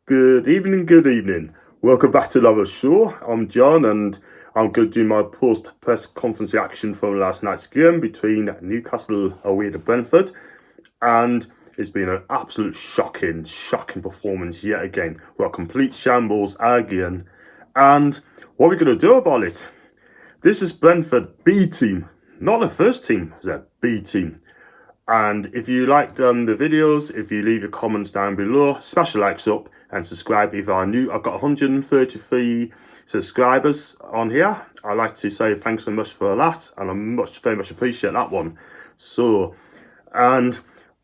Good evening, good evening. Welcome back to another show. I'm John and I'm going to do my post-press conference reaction from last night's game between Newcastle away to Brentford. And it's been an absolute shocking performance yet again. We're a complete shambles again. And what are we going to do about it? This is Brentford B team, not the first team, it's a B team. And if you liked the videos, if you leave your comments down below, smash the likes up and subscribe if you are new. I've got 133 subscribers on here. I'd like to say thanks so much for that, and I very much appreciate that one. So, and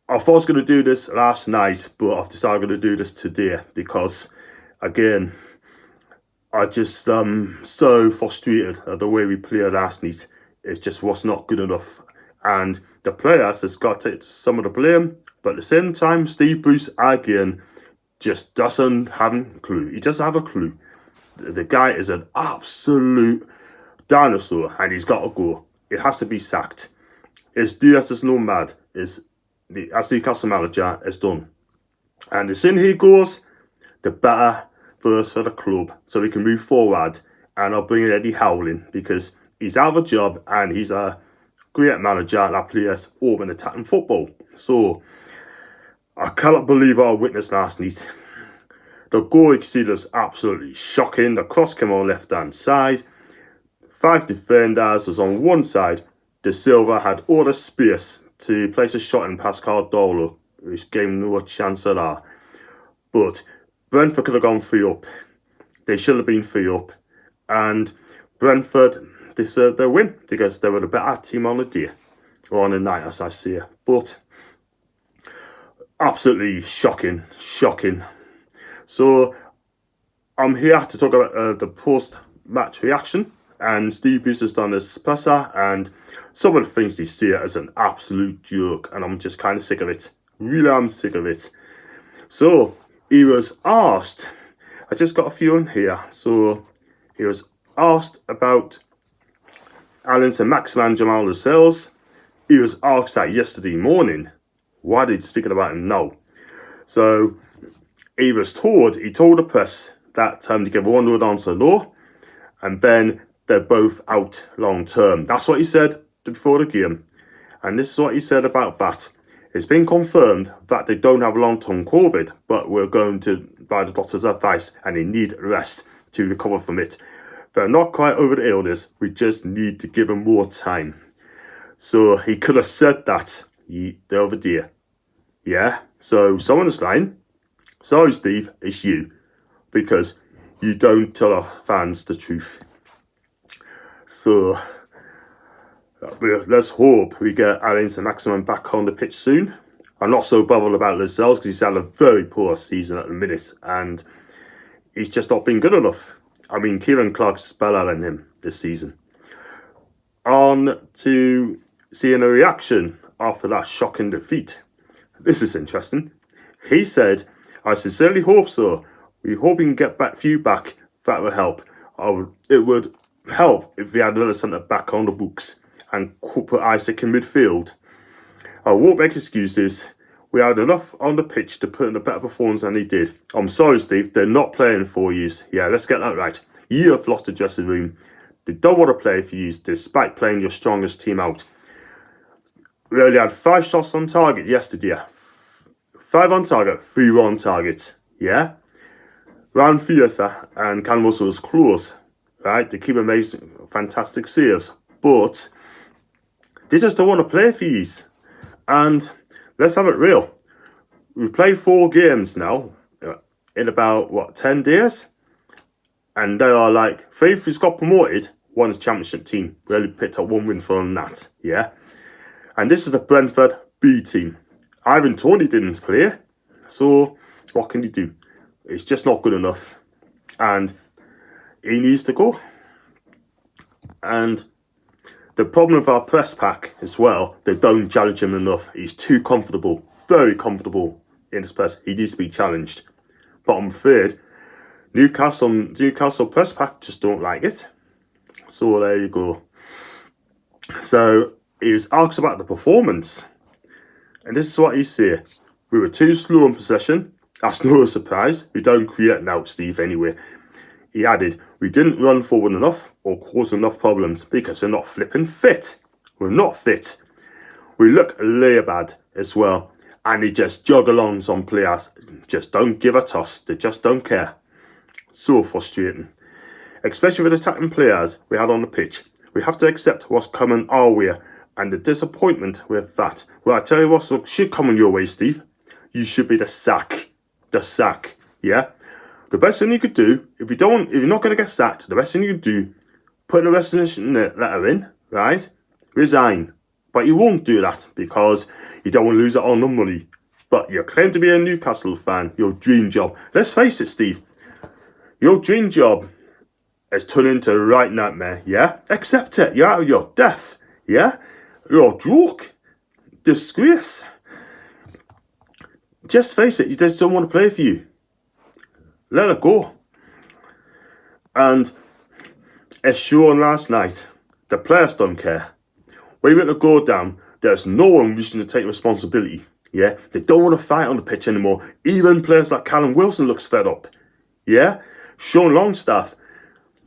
I thought I was going to do this last night, but I've decided I'm going to do this today because, again, I just so frustrated at the way we played last night. It just was not good enough. And the players has got to take some of the blame, but at the same time, Steve Bruce again just doesn't have a clue. He doesn't have a clue. The guy is an absolute dinosaur, and he's got to go. It has to be sacked. His Diaz is no mad. As Newcastle manager is done, and the sooner he goes, the better for us for the club, so we can move forward. And I'll bring in Eddie Howling because he's out of a job and he's a great manager that plays open attacking football. So I cannot believe what I witnessed last night. The goal you can see was absolutely shocking. The cross came on left hand side. 5 defenders was on one side. De Silva had all the space to place a shot in past Cardolo, which gave him no chance at all. But Brentford could have gone 3 up. They should have been 3 up. And Brentford deserved their win because they were the better team on the day, or on the night as I see it. But absolutely shocking. So I'm here to talk about the post-match reaction, and Steve Bruce has done his presser, and some of the things he said as an absolute joke, and I'm just kind of sick of it. Really, I'm sick of it. So he was asked, I just got a few in here. So he was asked about Alan Saint-Maximin, Jamal Lascelles. He was asked that yesterday morning. Why did he speak about him now? So he told the press that they gave one word answer no, and then they're both out long term. That's what he said before the game. And this is what he said about that. It's been confirmed that they don't have long-term COVID, but we're going to, by the doctor's advice, and they need rest to recover from it. They're not quite over the illness. We just need to give them more time. So he could have said that the other day. Yeah? So someone's lying. Sorry, Steve, it's you. Because you don't tell our fans the truth. So let's hope we get Alain Saint-Maximin back on the pitch soon. I'm not so bothered about Lascelles because he's had a very poor season at the minute. And he's just not been good enough. I mean, Kieran Clark's better than him this season. On to seeing a reaction after that shocking defeat. This is interesting. He said, I sincerely hope so. We hope we can get few back. That will help. It would help if we had another centre back on the books and put Isaac in midfield. I won't make excuses. We had enough on the pitch to put in a better performance than they did. I'm sorry, Steve. They're not playing for you. Yeah, let's get that right. You have lost the dressing room. They don't want to play for you despite playing your strongest team out. We only had 5 shots on target yesterday. 5 on target, 3 on target. Yeah? Ryan Fiesa and Callum Russell was close. Right? They keep amazing, fantastic saves. But they just don't want to play for you. And let's have it real. We've played 4 games now in about, 10 days? And they are like, 3 who's got promoted, 1 is championship team. We only picked up 1 win from that, yeah? And this is the Brentford B team. Ivan Toney didn't play, so what can you do? It's just not good enough. And he needs to go. And the problem with our press pack as well, they don't challenge him enough. He's too comfortable, very comfortable in his press. He needs to be challenged. But I'm afraid Newcastle press pack just don't like it. So there you go. So he was asked about the performance. And this is what he said. We were too slow in possession That's no surprise. We don't create now, Steve, anyway. He added, we didn't run forward enough or cause enough problems because we're not flipping fit. We're not fit. We look bad as well. And they just jog along some players. Just don't give a toss. They just don't care. So frustrating. Especially with attacking players we had on the pitch. We have to accept what's coming our way. And the disappointment with that. Well, I tell you what should come on your way, Steve. You should be the sack. The sack. Yeah? The best thing you could do, if you're not going to get sacked, the best thing you could do, put a resignation letter in, right? Resign. But you won't do that because you don't want to lose out on the money. But you claim to be a Newcastle fan, your dream job. Let's face it, Steve. Your dream job has turned into a right nightmare, yeah? Accept it. You're out of your depth, yeah? You're a joke. Disgrace. Just face it, you just don't want to play for you. Let it go. And as shown last night, the players don't care. When you went to go down, there's no one wishing to take responsibility. Yeah, they don't want to fight on the pitch anymore. Even players like Callum Wilson looks fed up. Yeah, Sean Longstaff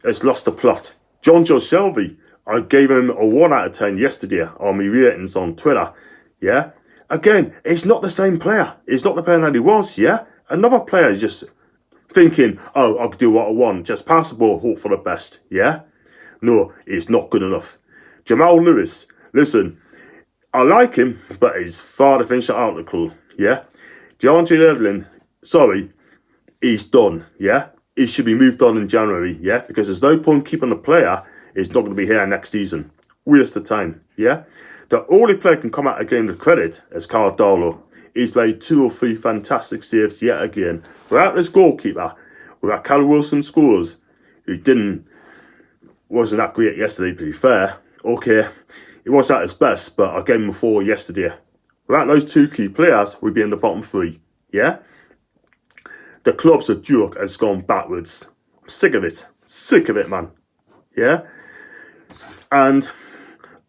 has lost the plot. John Joe Shelby, I gave him a 1 out of 10 yesterday on my ratings on Twitter. Yeah, again, it's not the same player. It's not the player that he was. Yeah, another player just thinking, oh, I'll do what I want. Just pass the ball, hope for the best. Yeah, no, it's not good enough. Jamal Lewis. Listen, I like him, but he's far to finish the article, yeah? DeAndre Evelyn, sorry, he's done, yeah? He should be moved on in January, yeah? Because there's no point keeping a player who's not going to be here next season. Waste of time, yeah? The only player can come out again with credit is Carl Darlow. He's made 2 or 3 fantastic saves yet again. Without this goalkeeper, without Callum Wilson scores, who wasn't that great yesterday, to be fair. Okay, he was at his best, but I gave him a 4 yesterday. Without those 2 key players, we'd be in the bottom 3. Yeah? The club's a joke has gone backwards. I'm sick of it. Sick of it, man. Yeah? And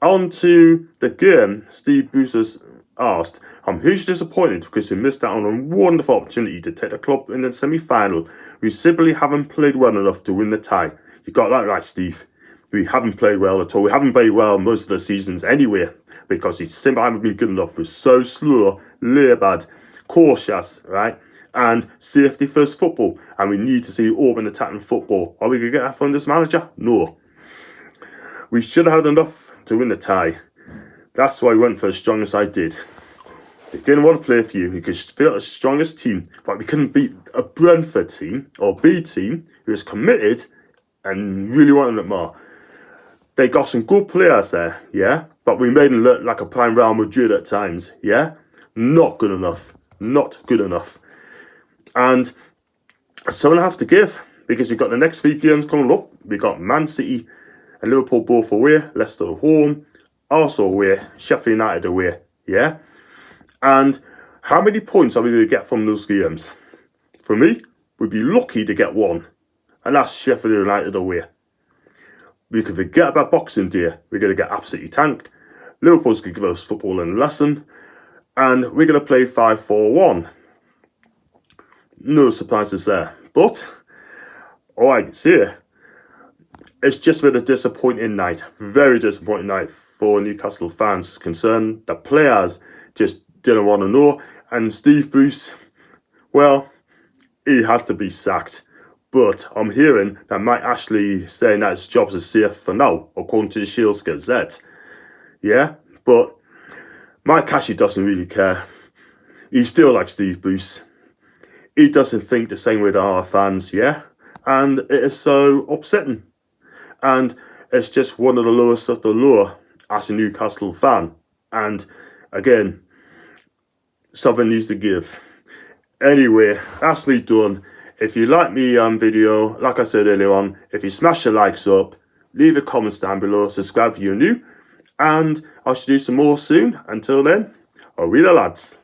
on to the game, Steve Bruce asked, I'm hugely disappointed because we missed out on a wonderful opportunity to take the club in the semi-final. We simply haven't played well enough to win the tie. You got that right, Steve. We haven't played well at all. We haven't played well most of the seasons anyway because we simply haven't been good enough. We're so slow, bad, cautious, right? And safety first football. And we need to see open attacking football. Are we going to get that from this manager? No. We should have had enough to win the tie. That's why we went for as strong as I did. They didn't want to play for you. You could feel the strongest team, but we couldn't beat a Brentford team or B team who was committed and really wanted it more. They got some good players there, yeah? But we made them look like a prime Real Madrid at times, yeah? Not good enough. Not good enough. And someone have to give because we've got the next 3 games coming up. We've got Man City and Liverpool both away, Leicester home, Arsenal away, Sheffield United away, yeah? And how many points are we going to get from those games? For me, we'd be lucky to get 1. And that's Sheffield United away. We can forget about Boxing Day. We're going to get absolutely tanked. Liverpool's going to give us football and lesson. And we're going to play 5-4-1. No surprises there. But all I can say, it's just been a disappointing night. Very disappointing night for Newcastle fans concerned. The players just didn't want to know. And Steve Bruce, well, he has to be sacked. But I'm hearing that Mike Ashley saying that his jobs are safe for now, according to the Shields Gazette. Yeah, but Mike Ashley doesn't really care. He's still like Steve Bruce. He doesn't think the same way that our fans, yeah? And it is so upsetting. And it's just one of the lowest of the low as a Newcastle fan. And again, something needs to give. Anyway, that's me done. If you like me video, like I said earlier on, if you smash the likes up, leave a comment down below, subscribe if you're new, and I should do some more soon. Until then, I'll read the lads.